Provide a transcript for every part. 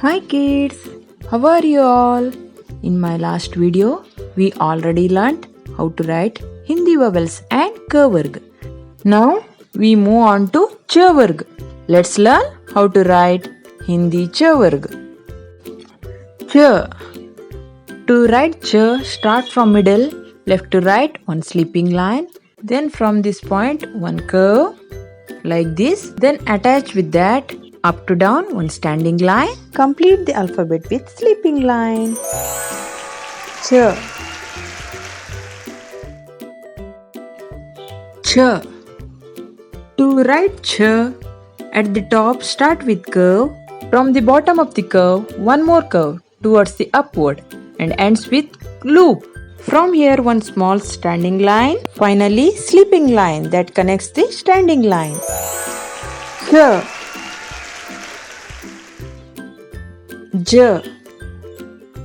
Hi kids, how are you all? In my last video, we already learnt how to write Hindi vowels and K varg. Now we move on to Ch varg. Let's learn how to write Hindi Ch varg. Ch. To write Ch, start from middle, left to right, one sleeping line. Then from this point, one curve like this. Then attach with that up to down, one standing line. Complete the alphabet with sleeping line. Ch. Ch. To write Ch, at the top start with curve. From the bottom of the curve, one more curve towards the upward and ends with loop. From here, one small standing line. Finally, sleeping line that connects the standing line. J. J.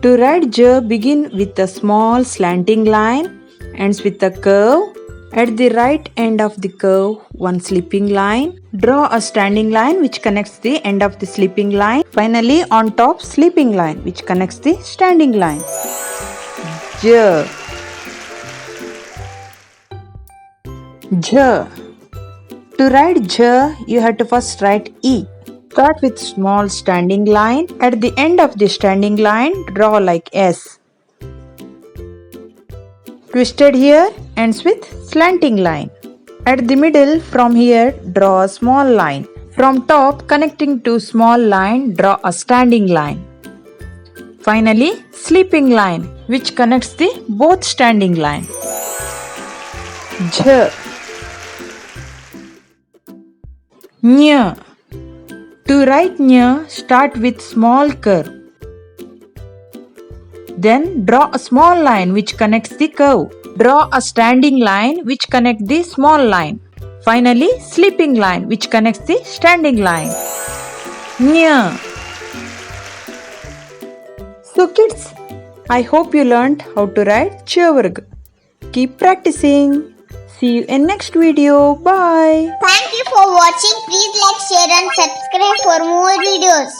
To write J, begin with a small slanting line, ends with a curve. At the right end of the curve, one sleeping line. Draw a standing line which connects the end of the sleeping line. Finally, on top, sleeping line which connects the standing line. J. J. To write J, you have to first write E. Start with small standing line. At the end of the standing line, draw like S. Twisted here, ends with slanting line. At the middle, from here, draw a small line. From top, connecting to small line, draw a standing line. Finally, sleeping line, which connects the both standing line. J. Nya. To write Nya, start with small curve. Then draw a small line which connects the curve. Draw a standing line which connects the small line. Finally, sleeping line which connects the standing line. Nya. So kids, I hope you learned how to write Ch varg. Keep practicing. See you in next video. Bye. Thank you for watching. Please like, share and subscribe for more videos.